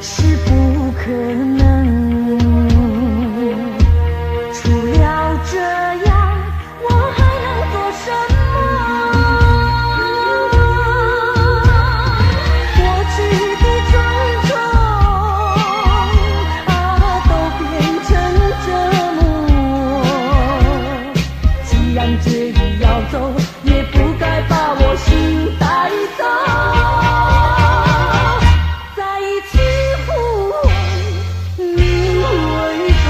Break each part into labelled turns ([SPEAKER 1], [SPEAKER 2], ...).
[SPEAKER 1] 是不可能。除了这样，我还能做什么？过去的种种啊，都变成折磨。既然决意要走，也不该把我心带走。再一次呼唤你回头。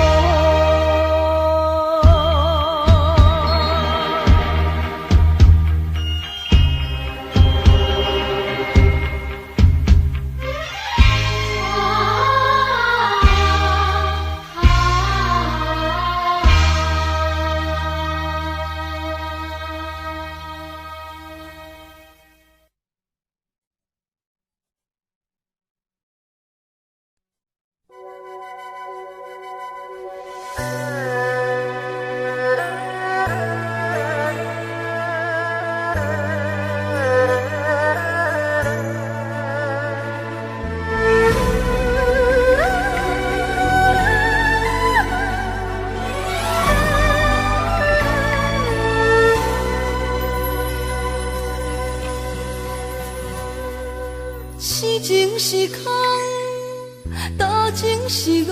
[SPEAKER 2] 是情是空，多情是戆，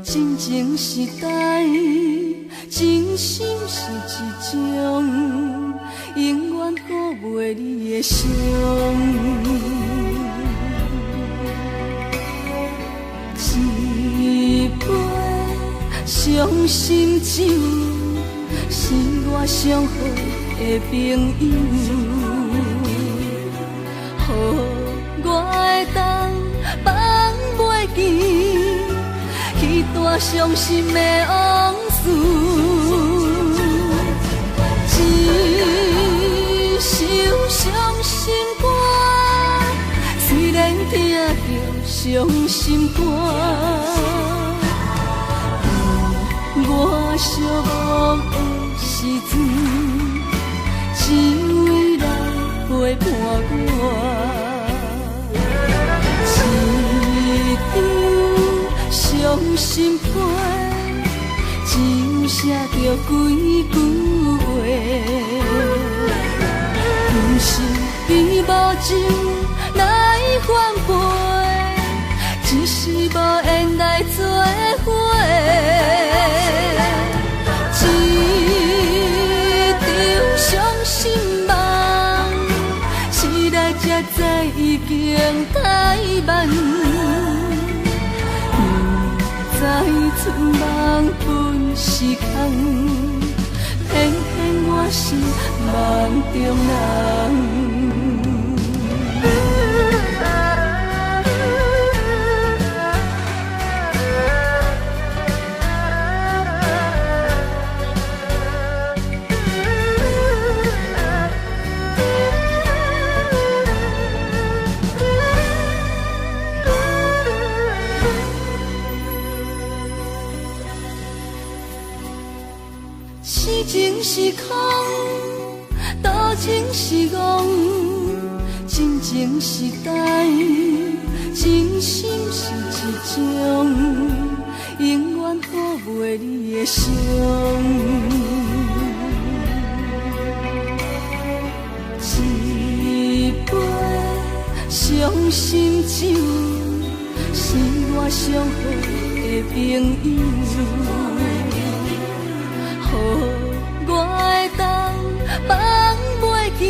[SPEAKER 2] 真情实在，真心是一种，永远抚袂你的伤。一杯伤心酒，是我上好的朋友。我会当放袂记彼段伤心的往事，一首伤心歌，虽然听着伤心肝，我寂寞的时阵，只为来陪伴我。伤心批，只有写着几句话。不是比无情来反背，只是无缘来做伙。一场伤心梦，醒来才知已经太晚。再出梦本是空，偏偏我是梦中人。是情是空，多情是戆，真情实在，真心是一种，永远抚袂你的伤。一杯伤心酒，是我上好的朋友。我会当放袂记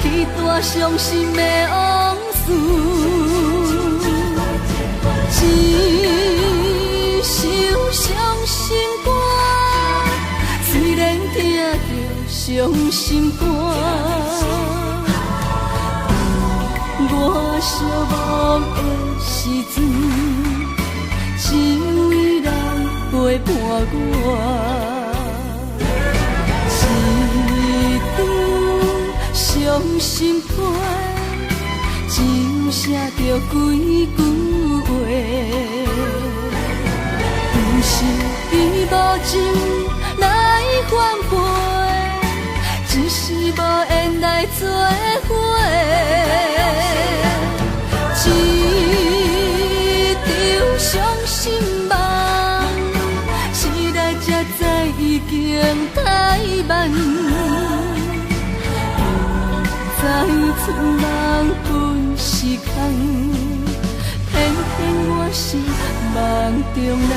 [SPEAKER 2] 彼段伤心的往事，一首伤心歌，虽然听着伤心肝，我寂寞的时阵，只为来陪伴我。伤心批，只有写着几句话。不是比无情来反背，只是无缘来做伙。在春人本是空，偏偏我是梦中人。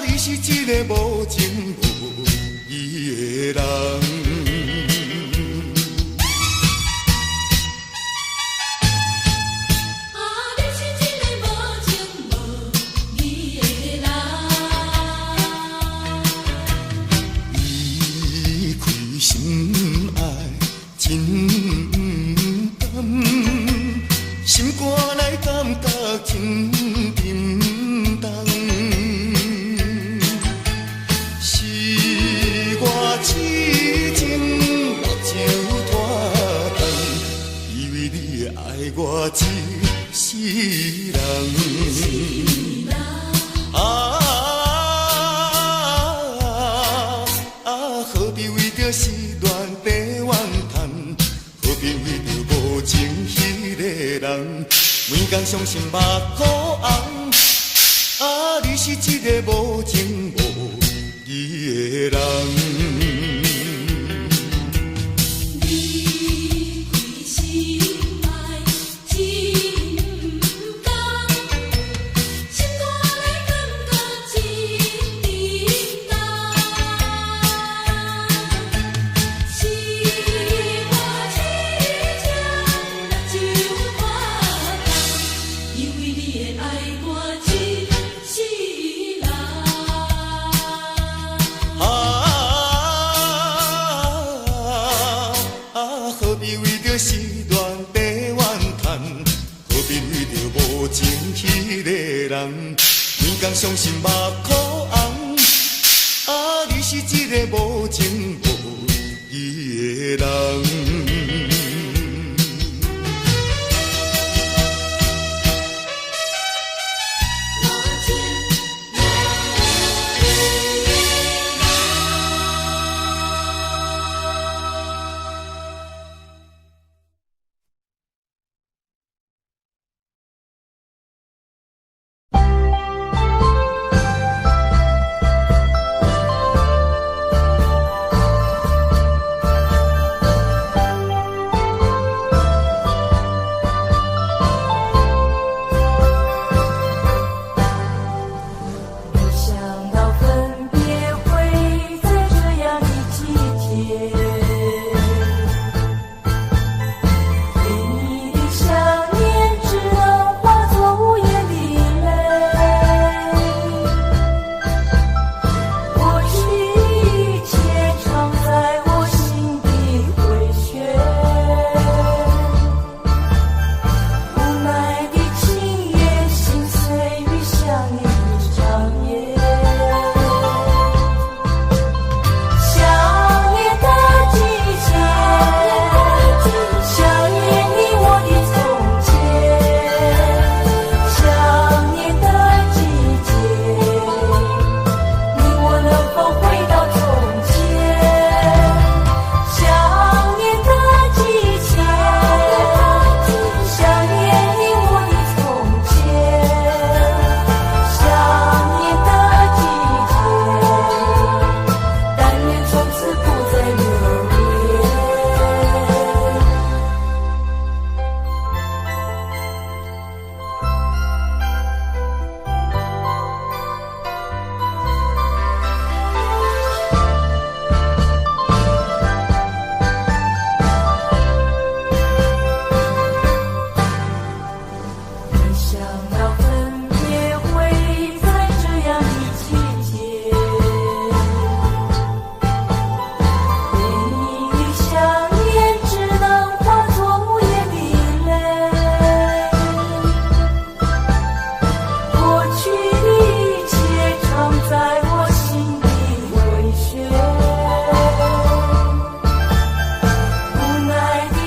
[SPEAKER 3] 你是一个无情无义人。心爱真甘，心肝内感觉真沉重。是我痴情目睭拖干，以为你会爱我一世人。何必为着失恋地怨叹？何必为着无情迄个人？每天伤心目眶红。你是一个无情无义的人。何必为着失恋地怨叹？何必为着无情迄个人？每天伤心目眶红。你是一个无情无义的人。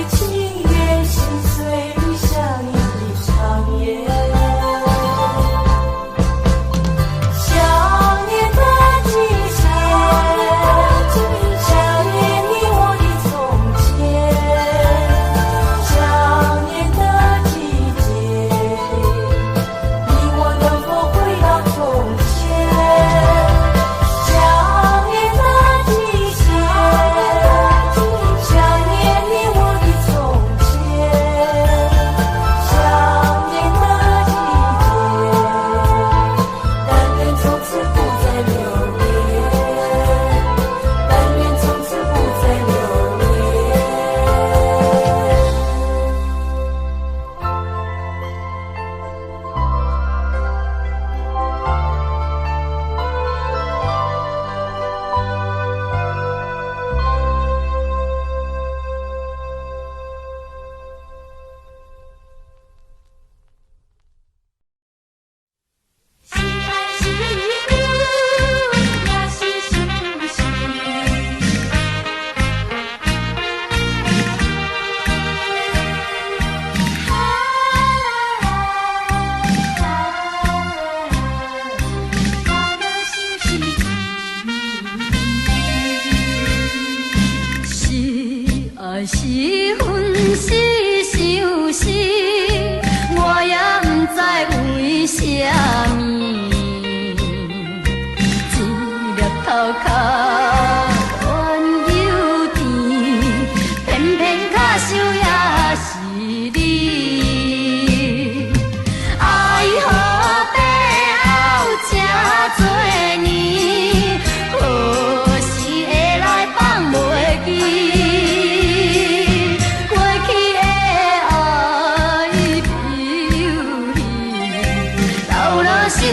[SPEAKER 1] 情愿心碎，雨下一场烟。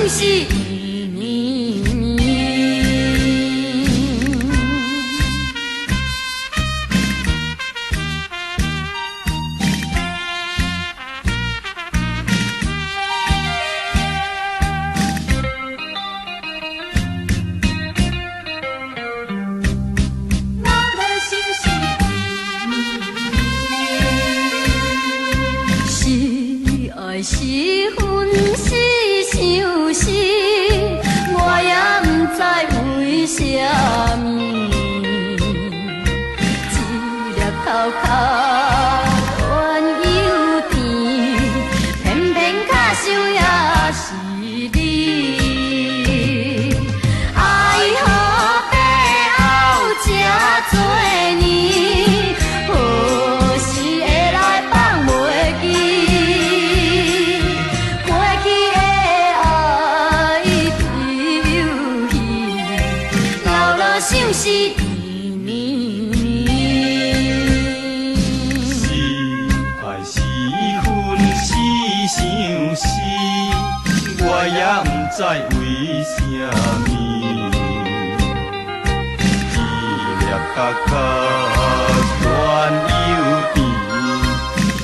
[SPEAKER 2] 是伊呢？是分是想是，我也不知为什么，一粒头壳乱又甜，偏偏卡想也是你。爱河背后这多年，何时会来放袂记？想是伊呢？
[SPEAKER 3] 是爱是恨是想是，我也不知为什么，一粒角角乱又甜，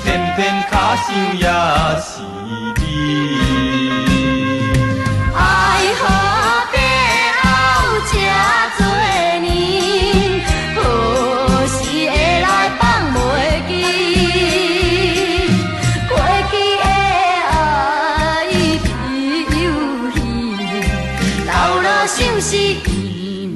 [SPEAKER 3] 偏偏卡想也是你。
[SPEAKER 2] 爱河背后这多年，何时会来放袂记？过去的爱悲又喜，老了想是伊呢？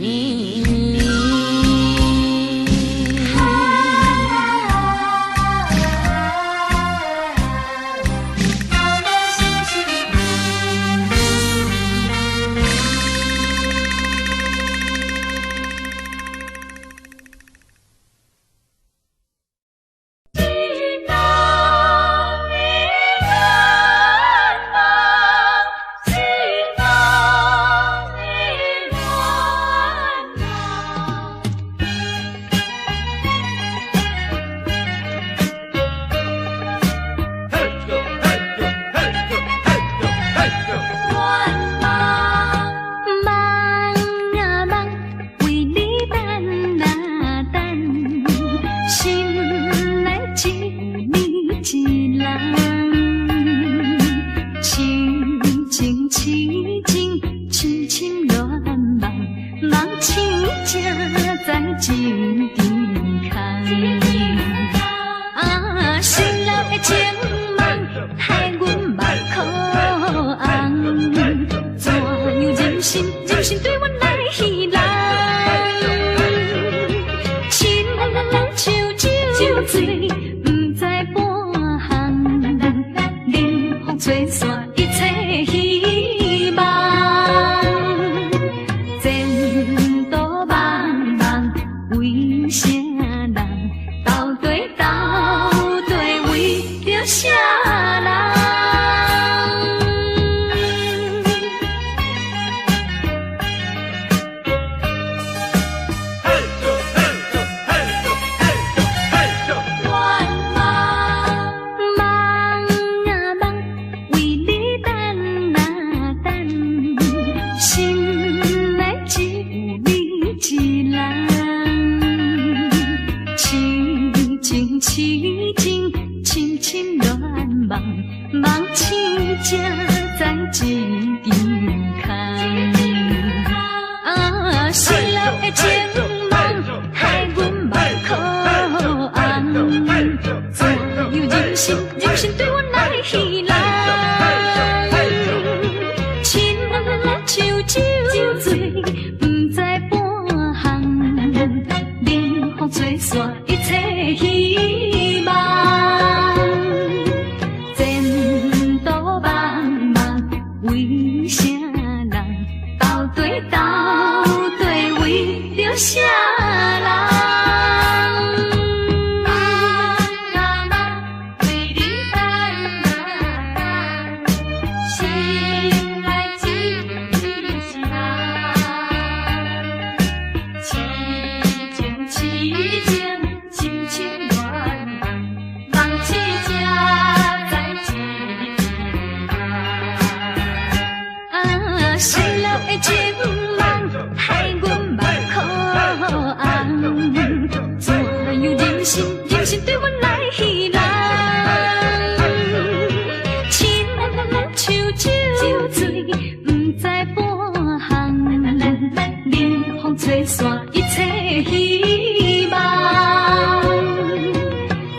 [SPEAKER 2] 过线，一切希望，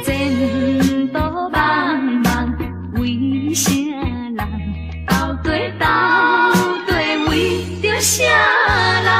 [SPEAKER 2] 前途茫茫，为啥人斗对为着啥人？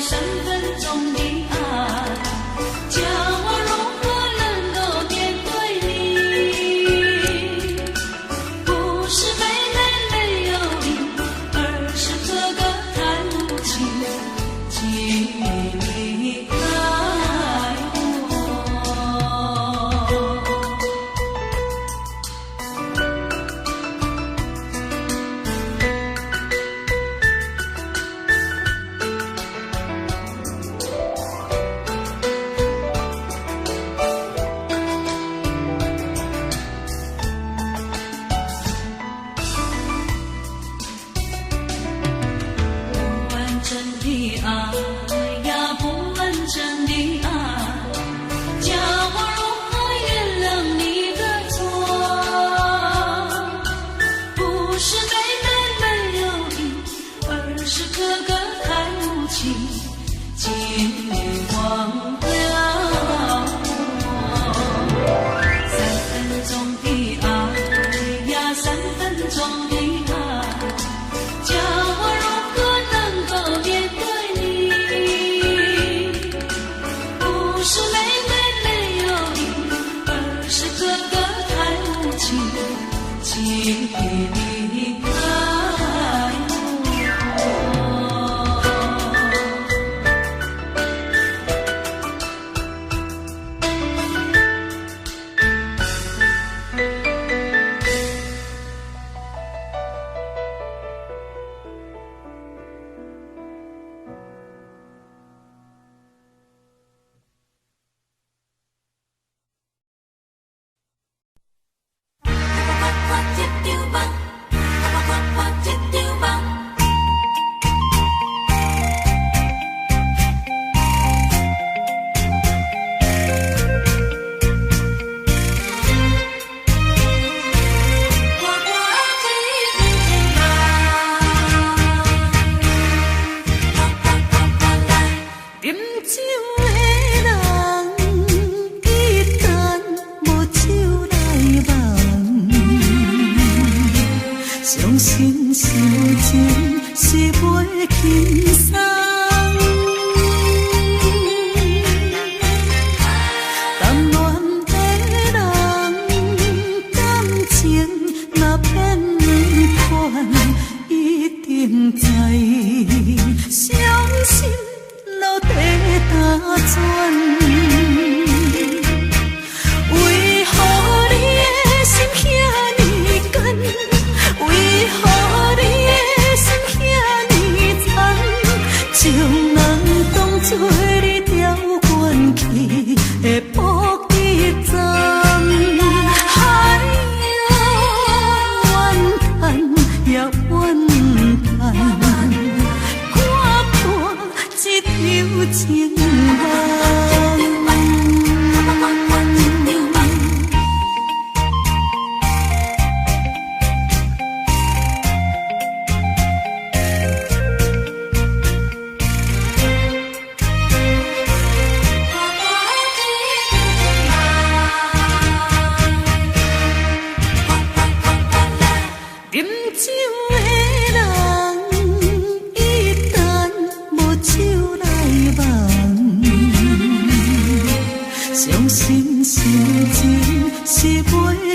[SPEAKER 2] 3分钟的爱，叫我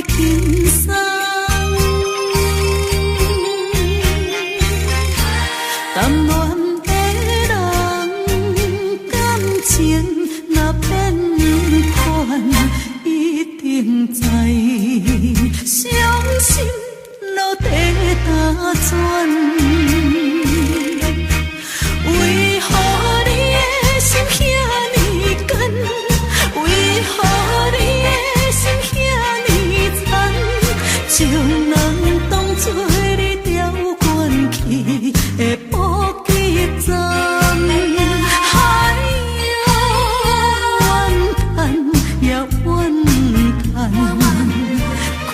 [SPEAKER 2] 轻松。谈恋的人，感情若变款，一定知伤心落地打转。为何你的心遐尼甘？为何你的心遐尼残？情人当作你调关去的补给站。哎呀，怨叹也怨叹，看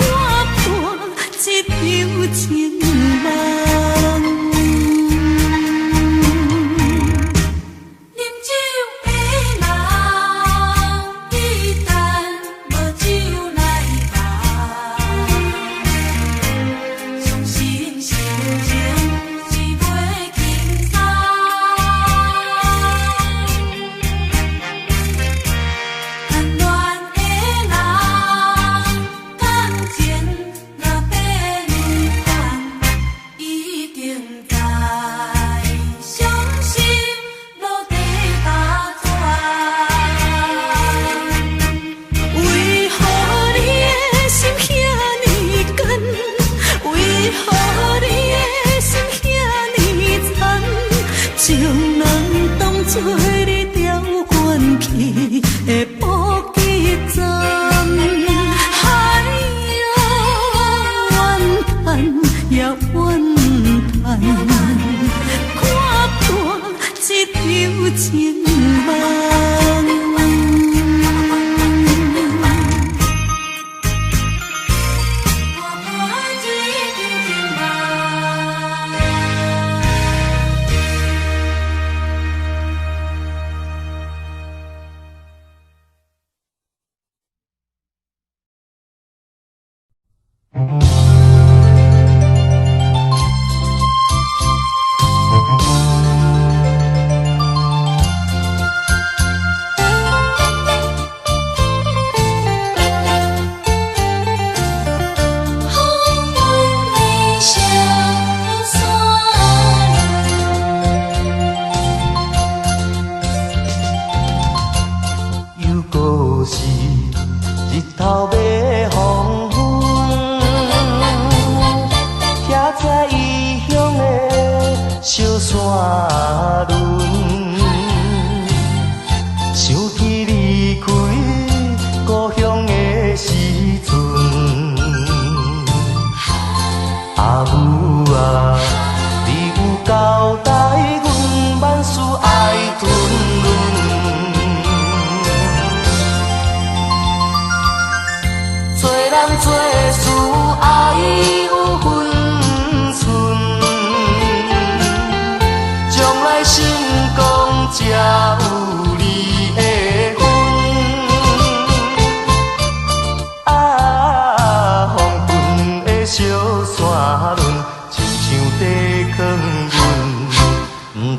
[SPEAKER 2] 破这场情梦。情人当作你调关去的补给站。哎呀，怨叹也怨叹，看破这场情梦。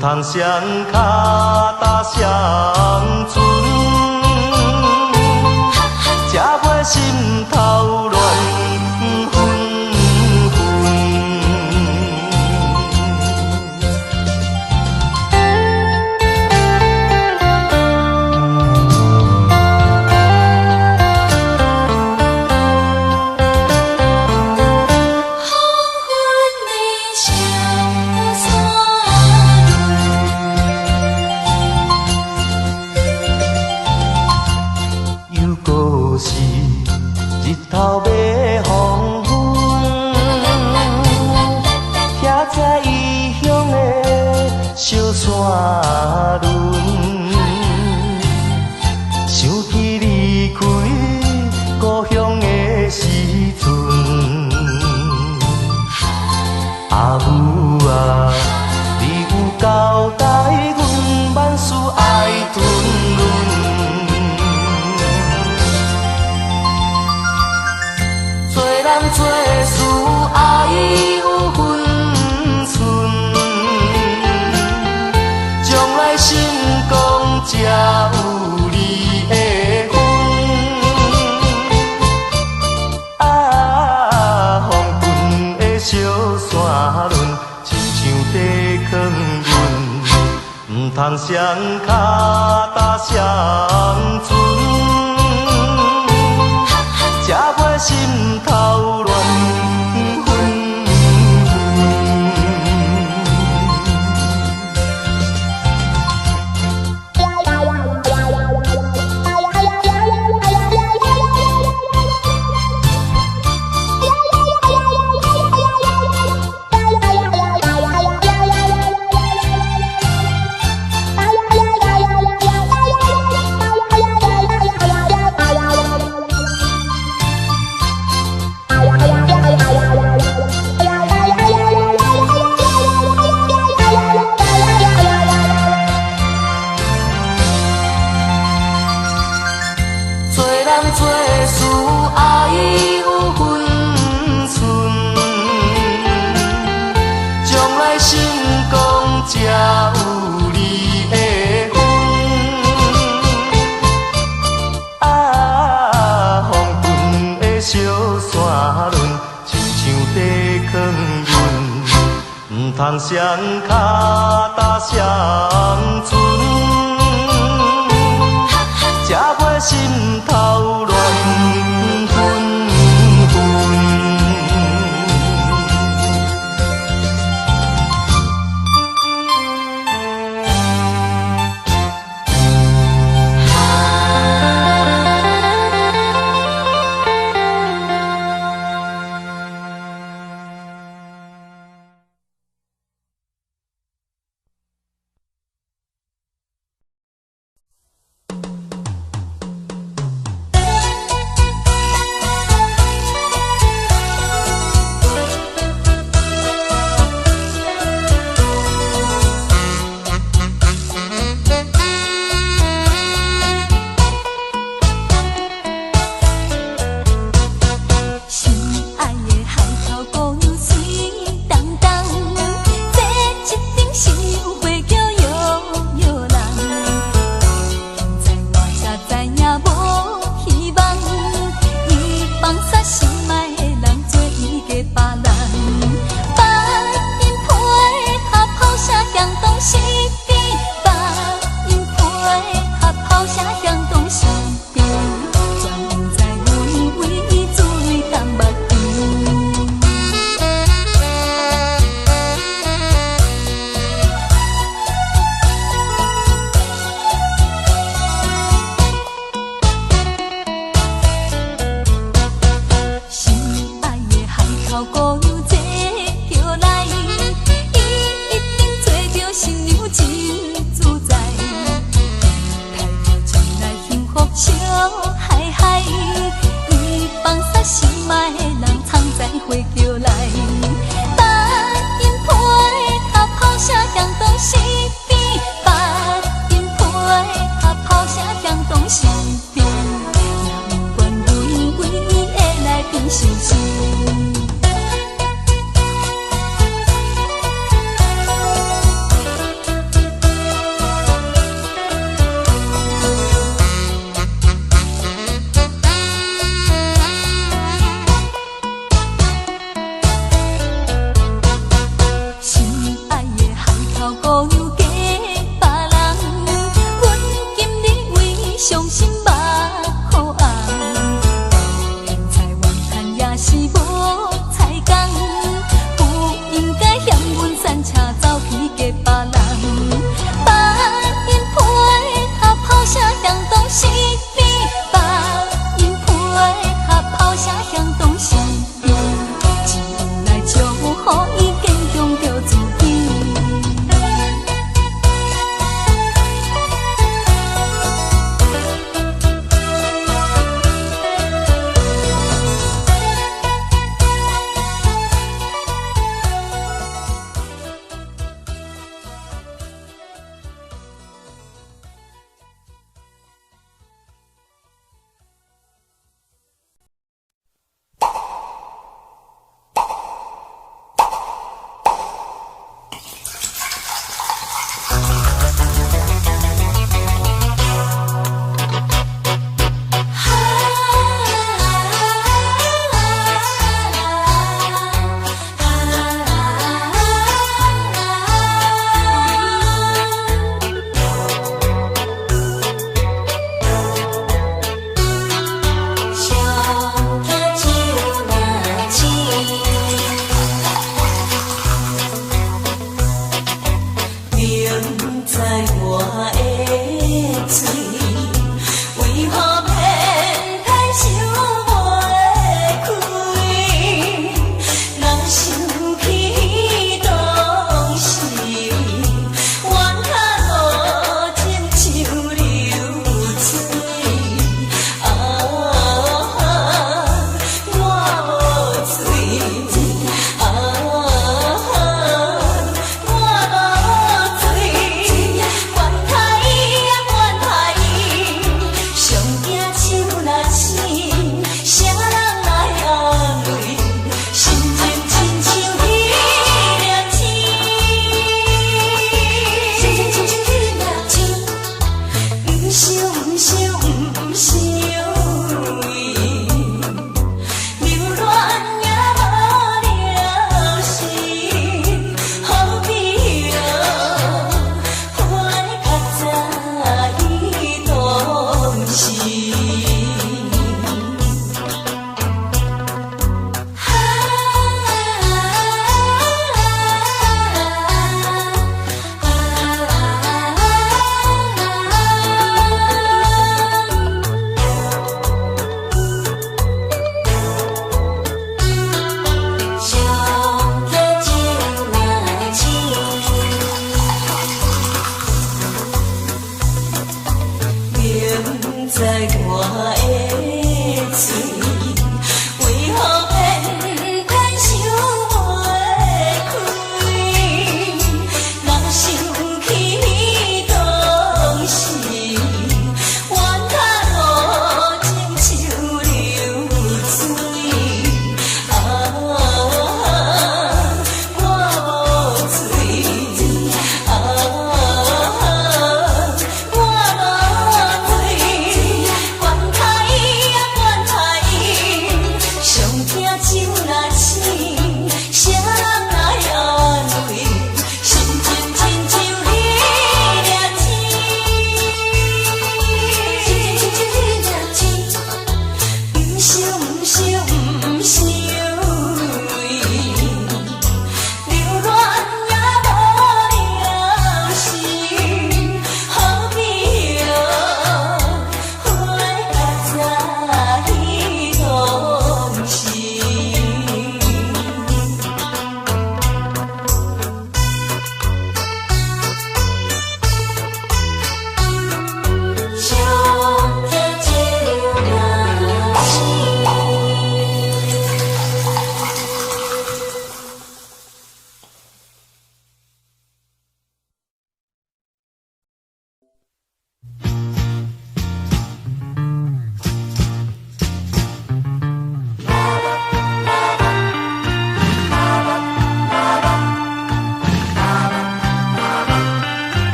[SPEAKER 3] 通双脚踏双船，才袂心头乱纷纷。头尾黄昏，徛在异乡的小山仑，想起离开故乡的时阵，阿母啊，你有交代阮万事爱吞润。通双脚踏双船，才袂心头乱纷。才有你的份。啊，风尘的小山轮，亲像地藏云，唔通双脚踏双船，才袂心头乱纷纷。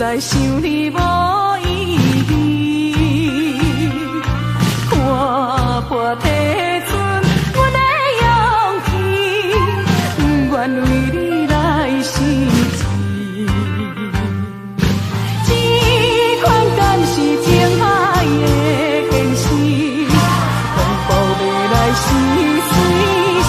[SPEAKER 1] 再想你无意义，看破体存阮的勇气，不愿为你来生气。这款敢是情爱的现实，恐怖要来是随时。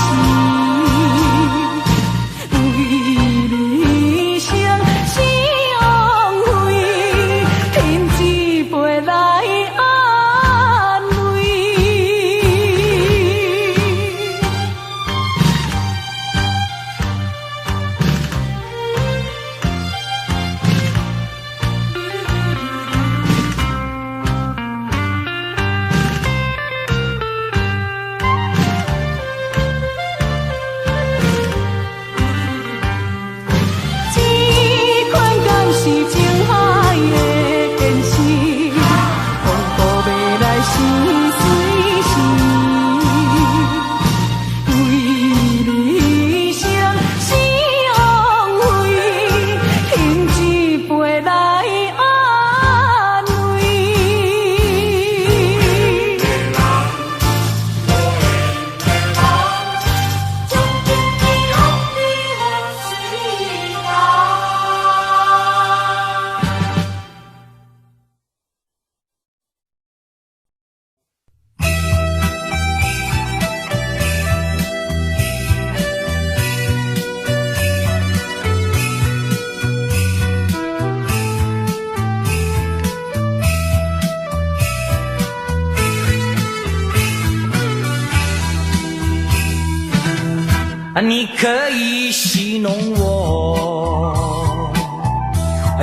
[SPEAKER 4] 你可以戏弄我，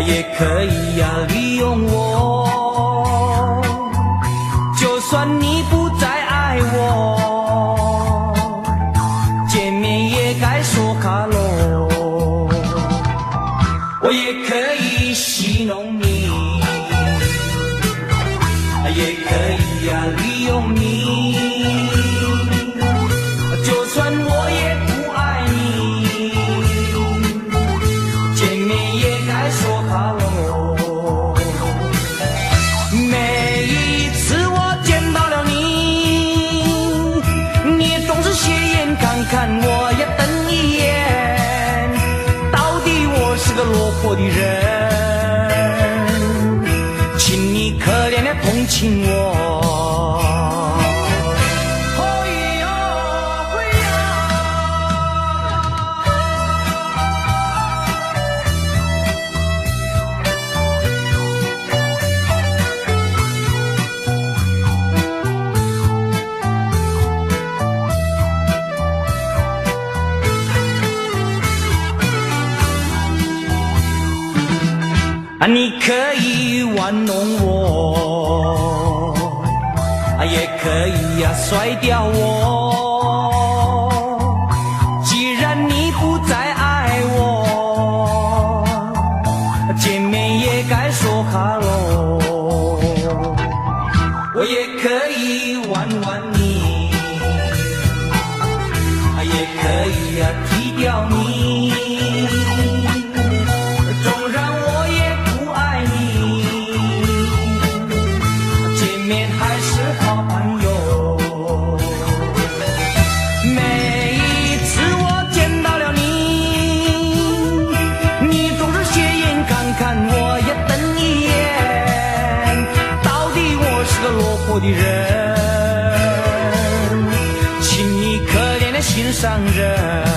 [SPEAKER 4] 也可以利用我，就算你不再爱我，见面也该说哈喽。我也可以戏弄你，也可以利用你，就算我也不爱你，见面也该说哈喽。每一次我见到了你，你总是斜眼看看我，也瞪一眼，到底我是个落魄的人，请你可怜的同情我。你可以玩弄我，也可以甩掉我。既然你不再爱我，见面也该说哈喽。我也可以玩玩你，也可以踢掉你。的人，请你可怜的心上人。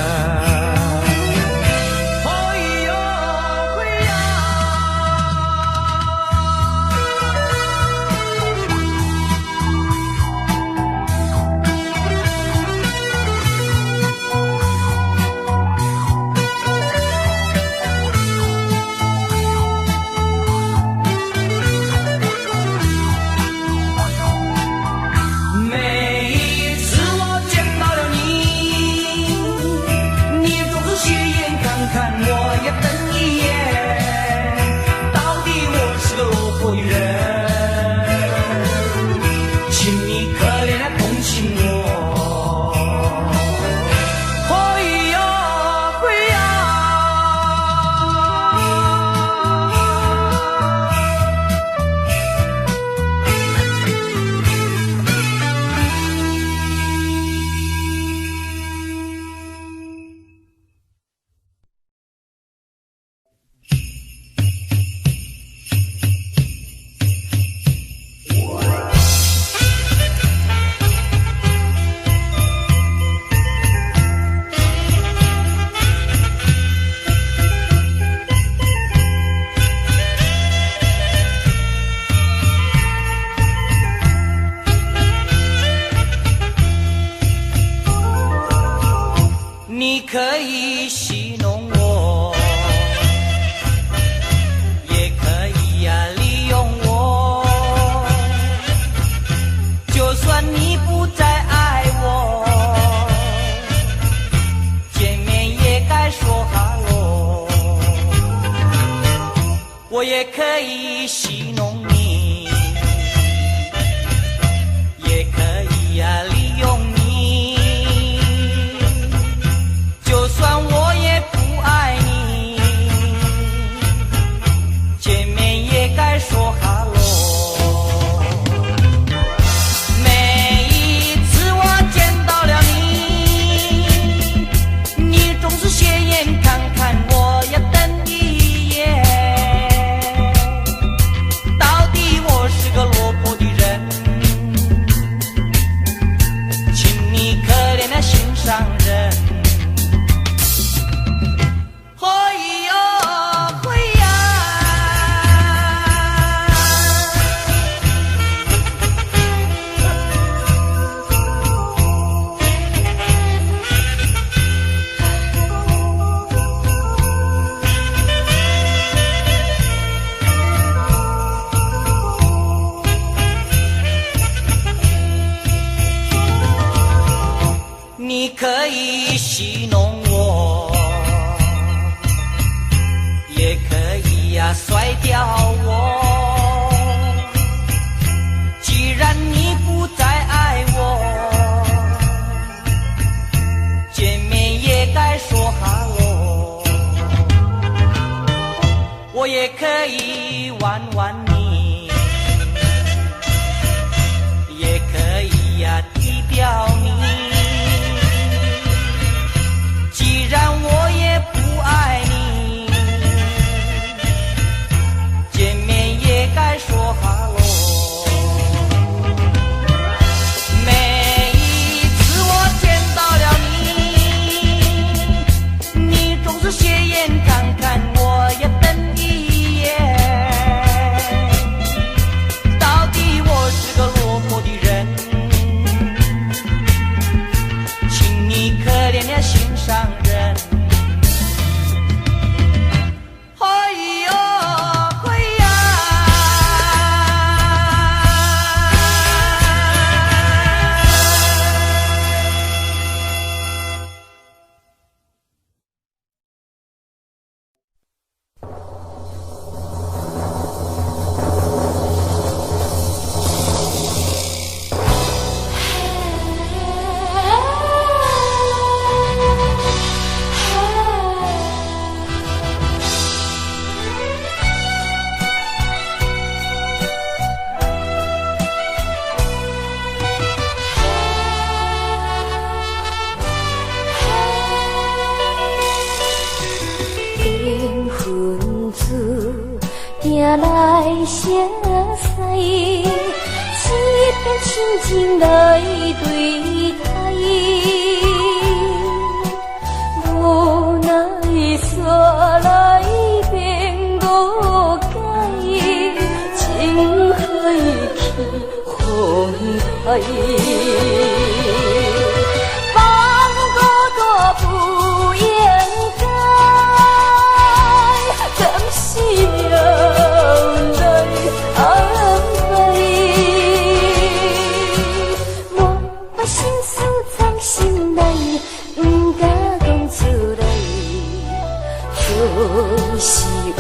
[SPEAKER 4] 你可以戏弄我，也可以利用我。就算你不再爱我，见面也该说哈喽。我也可以戏弄你，也可以利用你。就算我也不爱你，见面也该说哈喽。每一次我见到了你，你总是斜眼看看我呀，瞪一眼。到底我是个落魄的人，请你可怜的心上人。你可以戏弄我，也可以甩掉我。既然你不再爱我，见面也该说哈喽。我也可以玩玩你，也可以踢掉你。既然我也不爱你，见面也该说哈喽。每一次我见到了你，你总是斜眼看看我呀，瞪一眼。到底我是个落魄的人，请你可怜的心上人。哎呦，哎
[SPEAKER 2] 来相思，一片深情来对待，无奈煞来变误解，情海去风台。是为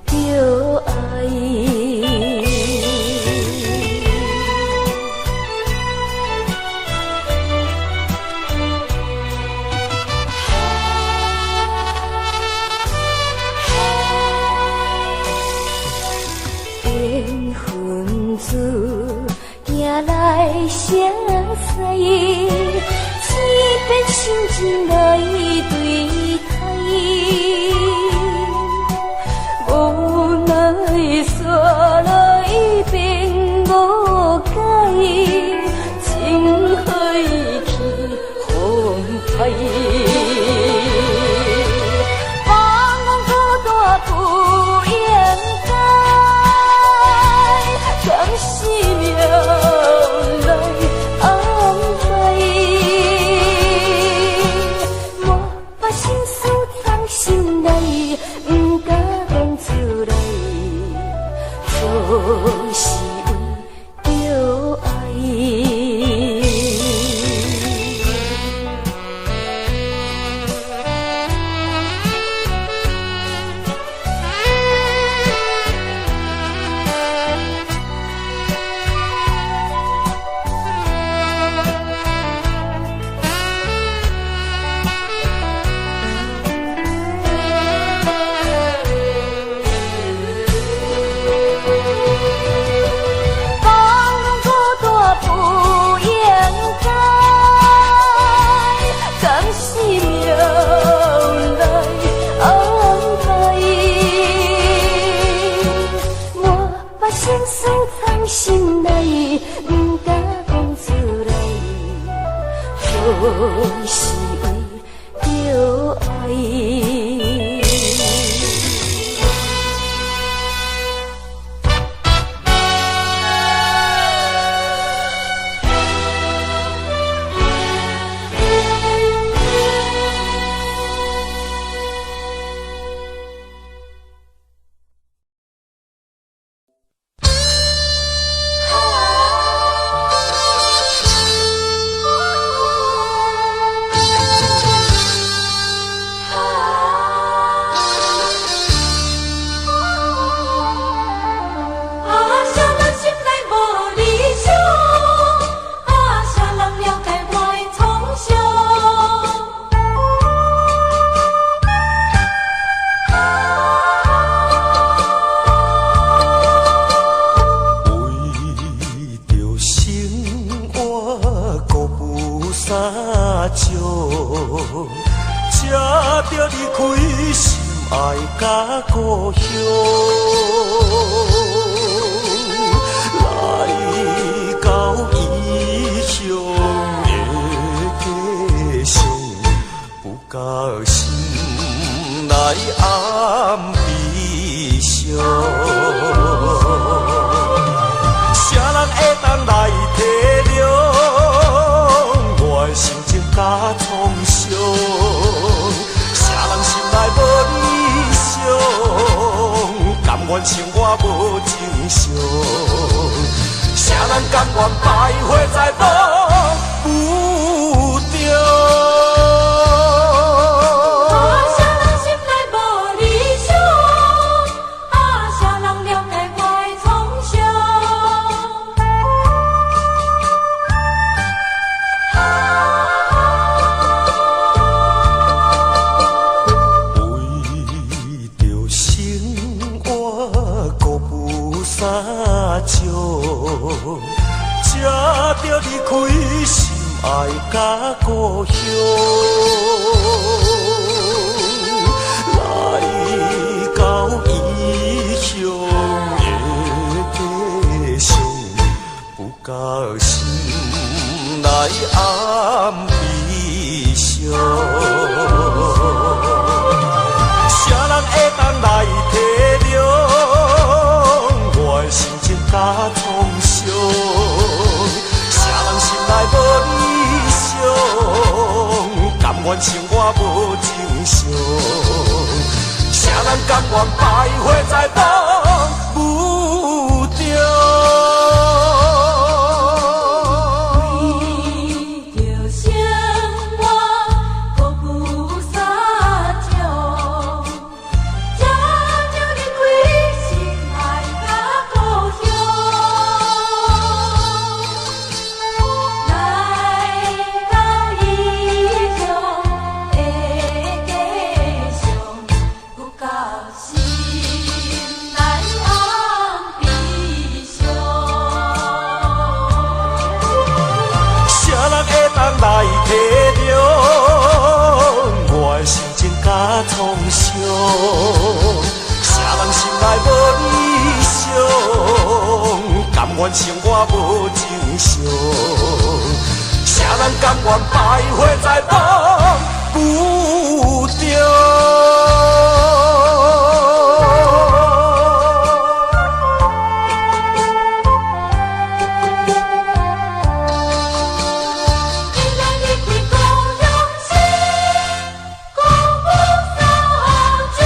[SPEAKER 2] 着爱，缘分子行来相思，一片深情来对待。无奈煞来变误解，情海去风台。放孤单不应该，将生命来安排。莫把心事藏心内，不敢讲出来，就是为着爱。心内不敢讲出来，就是为着爱。才着离开心爱甲故乡，来到异乡的家乡，不甲心内暗悲伤。啥人会当来体谅我的心情甲创伤？啥人心内无理想，甘愿生活无正常？啥人甘愿败花在路不着？才着离开心爱甲故乡，来到异乡。
[SPEAKER 3] 我无情伤，啥人甘愿败花在风雨中？
[SPEAKER 2] 为着生活，辜负三种，才让你开心爱甲故乡。来到异乡的地上，有够心内红悲伤。
[SPEAKER 3] 啥人会当来体谅我的心情甲创伤？啥人心内无理想，甘愿生活无情伤？啥人甘愿败花在风雨中？
[SPEAKER 2] 因为你的故乡是辜负三种。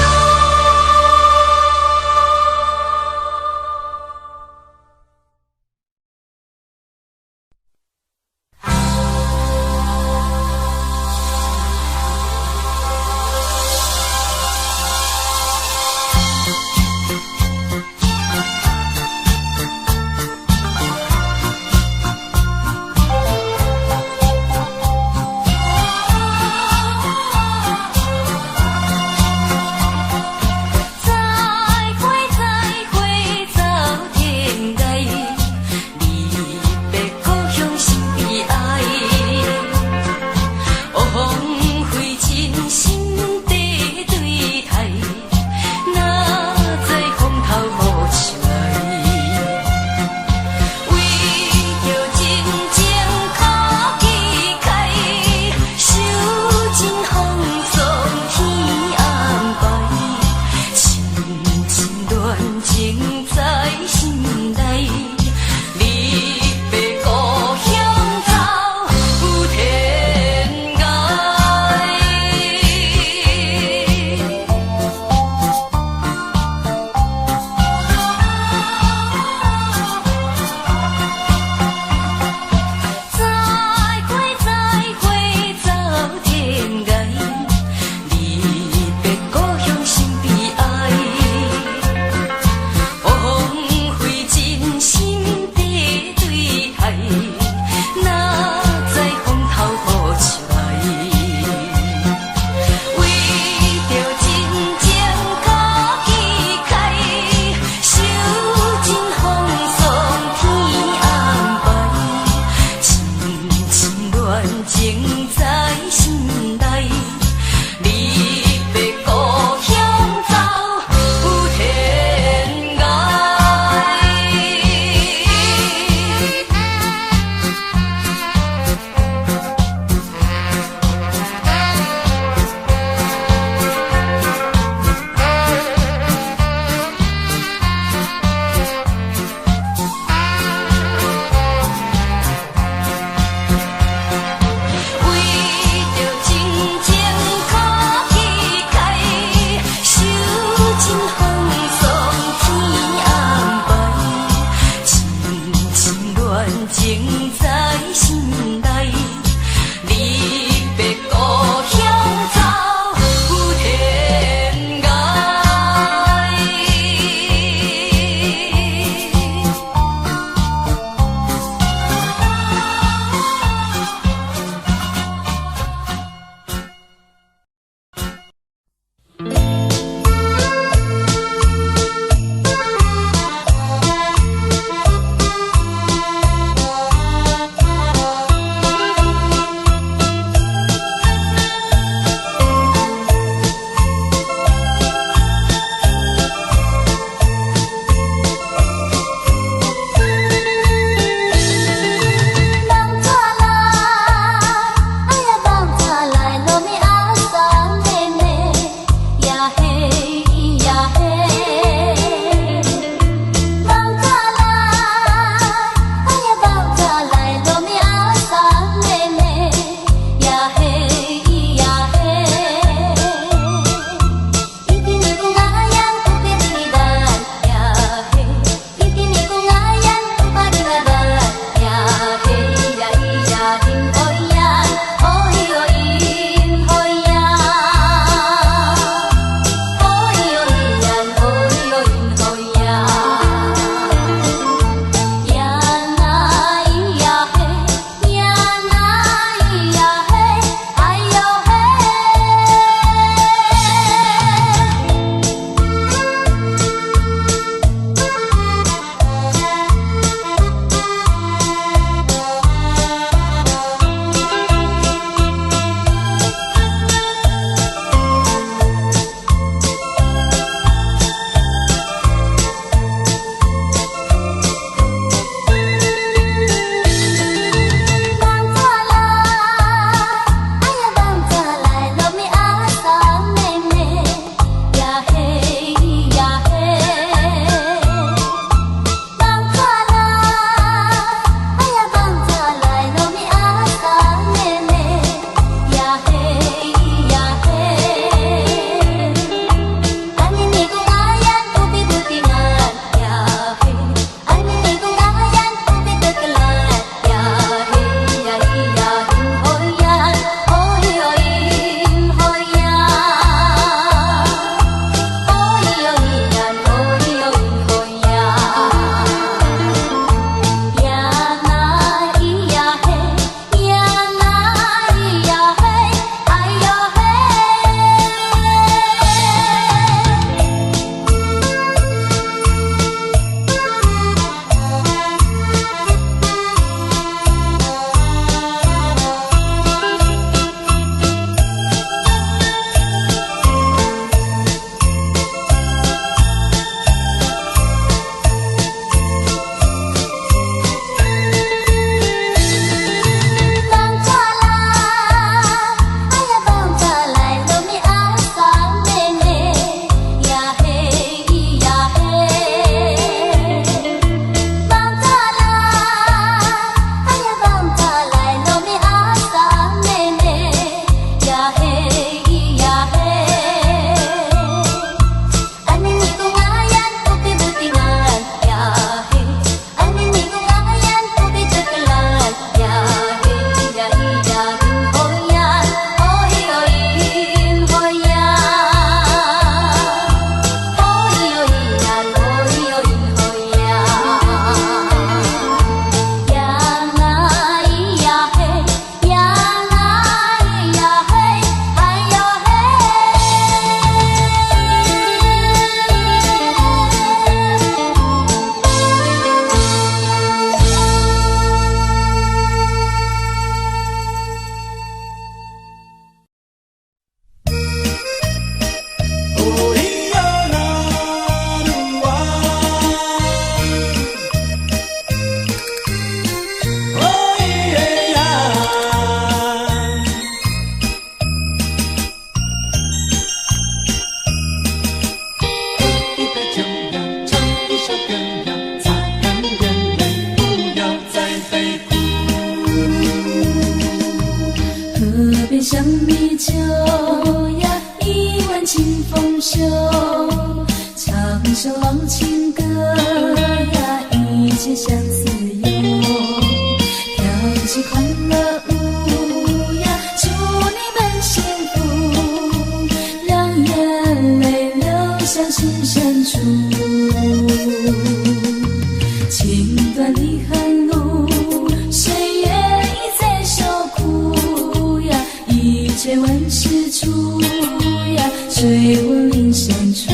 [SPEAKER 2] 追问林深处，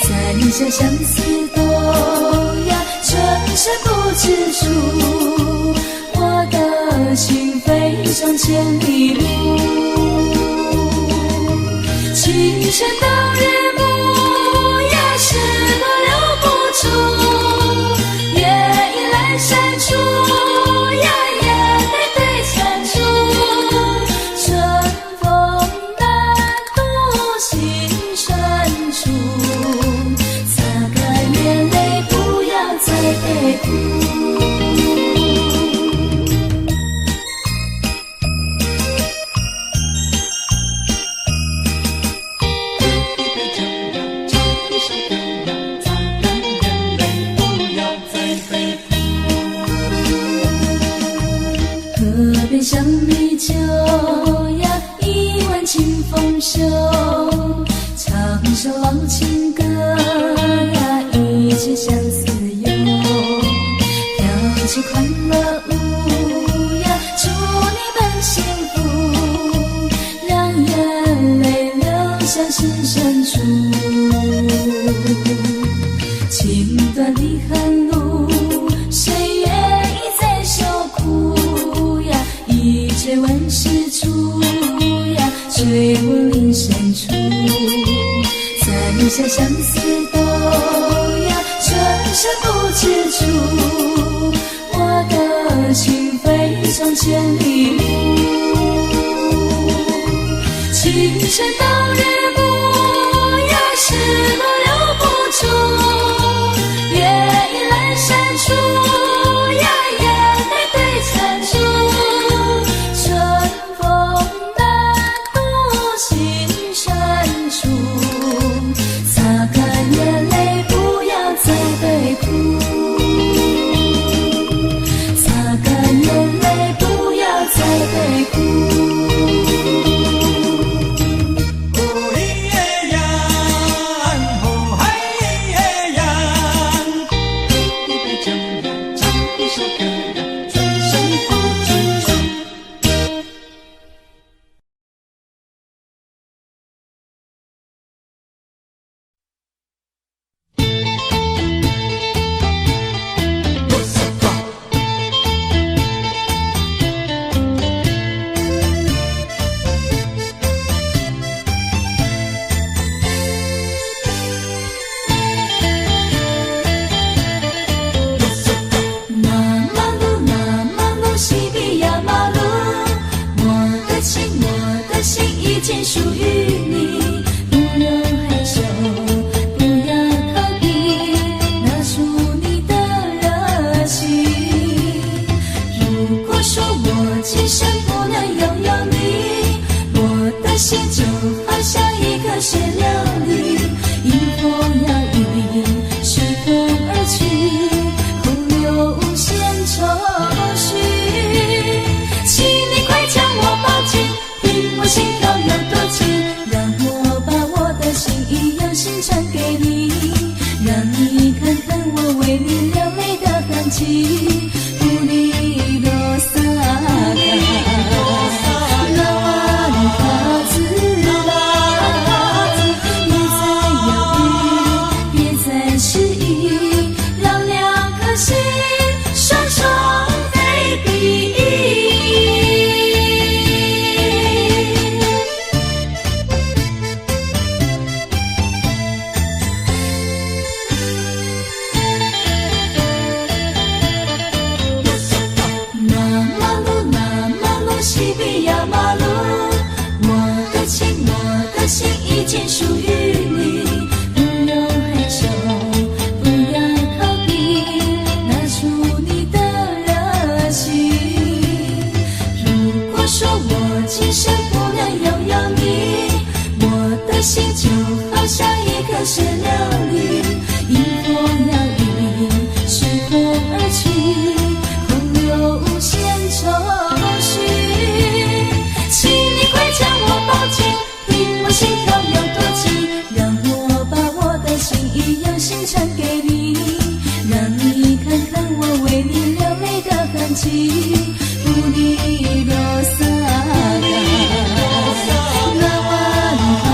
[SPEAKER 2] 残下相思豆芽，春深不知处。我的心飞上千里路，清晨的日暮呀，是多留不住，夜已阑珊处呀，也得对残处。春风漫渡心深处，擦干眼泪，不要再悲哭。想你酒呀，一碗清风袖，唱首老情歌呀，一曲相思游。飘起快乐舞呀，祝你们幸福，让眼泪流向心深处。情断离恨路，岁月已在受苦呀。追问是处呀，追问林深处，残下相思豆呀，春深不知处。我的心飞上千里路，清晨的日暮呀，是多留不住，夜已阑珊处呀，也得对残处。属于你，不用害羞，不要逃避，拿出你的热情。如果说我今生不能拥有你，我的心就好像一颗水流里，迎风摇曳，随风而去，空留无限愁绪。请你快将我抱紧，听我心跳有多情，让我把我的心意用心传给你，让你看看我为你流泪的痕迹。不离多萨卡，拉瓦里卡兹，别再犹豫，别再迟疑，让两颗心双双飞比。西比亚马路，我的情，我的心已经属于你，不用害羞，不要逃避，拿出你的热情。如果说我今生不能拥有你，我的心就好像一颗水流里，迎风摇曳，随风而去，空留无限愁绪。请你快将我抱紧，听我心跳有多急，让我把我的心意用心传给你，让你看看我为你流泪的痕迹。不离罗萨卡，那瓦里卡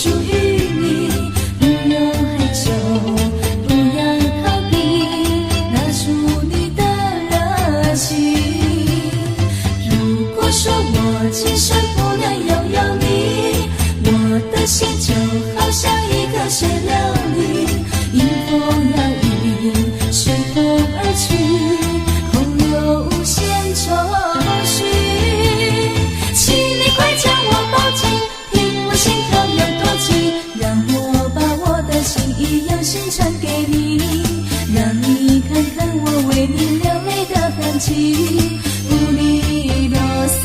[SPEAKER 2] 属于你，不用害羞，不要逃避，拿出你的热情。如果说我今生不能拥有你，我的心就好像一个水流里，迎风摇曳，随风而去，空有无限愁绪。请你快将我抱紧，听我心跳有多急，让我把我的心意用心传给你，让你看看我为你流泪的痕迹。不离罗萨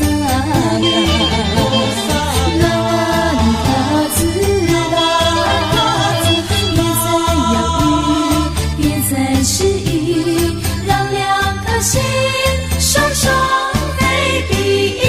[SPEAKER 2] 心双双被比翼。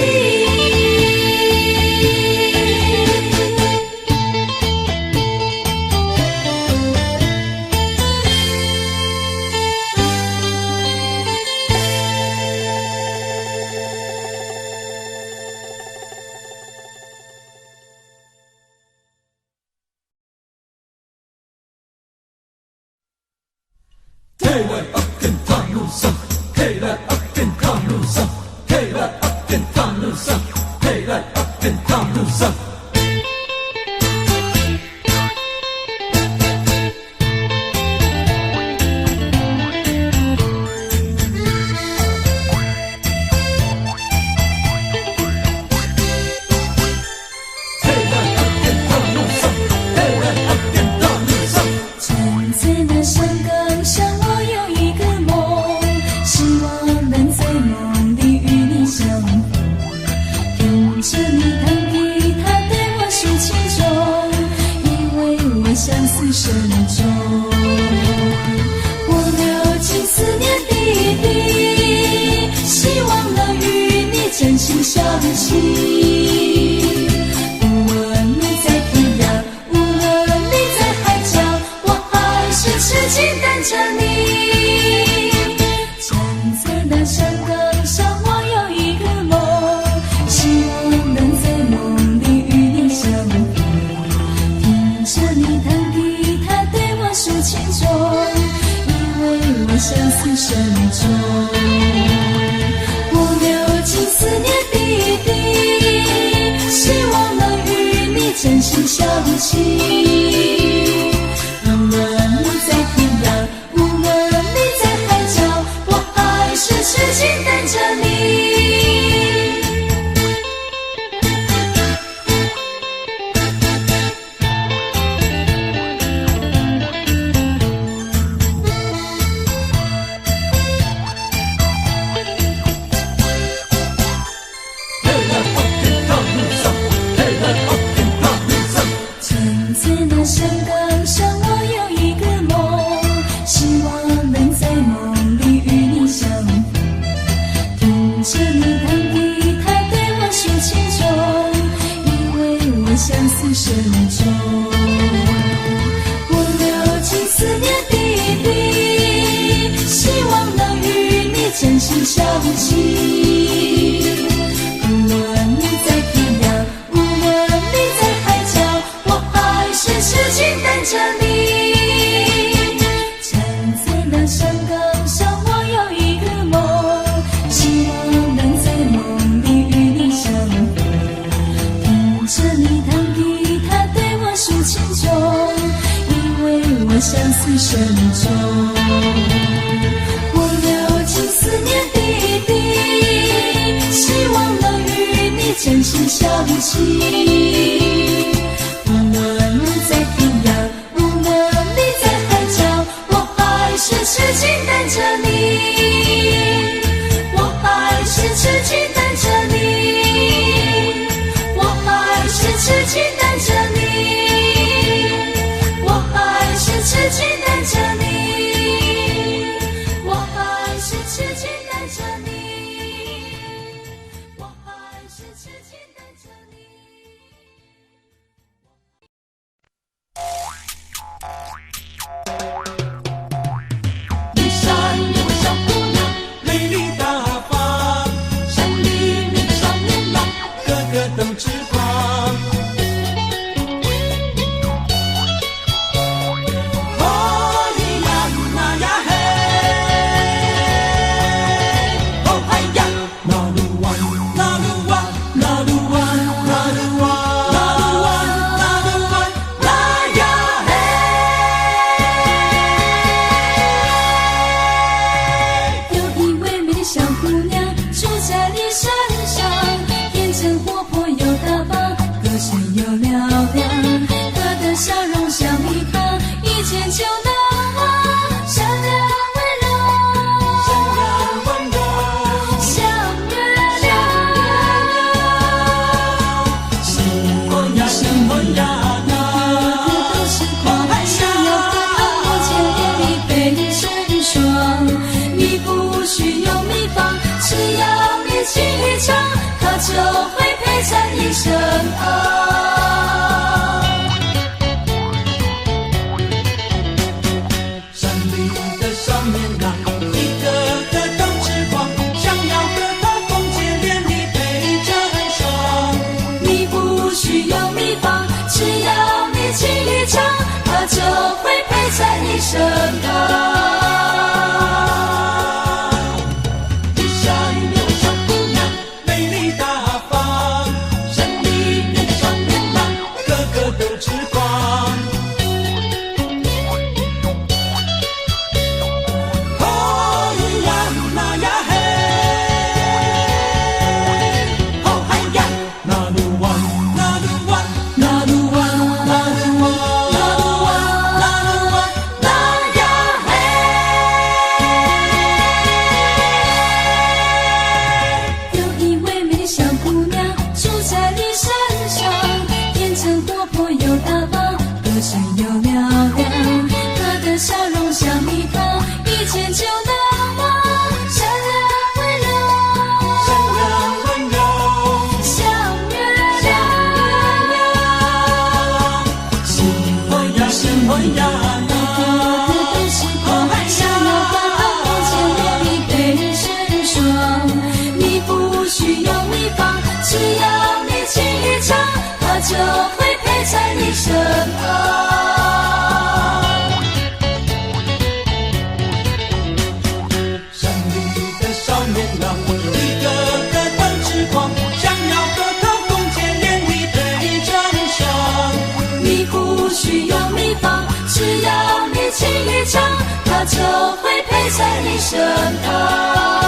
[SPEAKER 3] 你是
[SPEAKER 2] 又嘹亮，他的笑容像一行，一见就难忘，善良温柔，像月亮。星光呀，星光呀，个个都是光，想要和他共见连理被成双。你不需用秘方，只要你去唱，他就会陪在你身旁。
[SPEAKER 5] 山里的少年郎，一个个都痴狂，想要和他共结连理被成双。
[SPEAKER 2] 你不需用秘方，只要你去唱，他就会陪在你身旁。就会陪在你身旁。
[SPEAKER 5] 山里的少年郎，一个个都痴狂，想要和他共结连理被成双。
[SPEAKER 2] 你不需用秘方，只要你去唱，他就会陪在你身旁。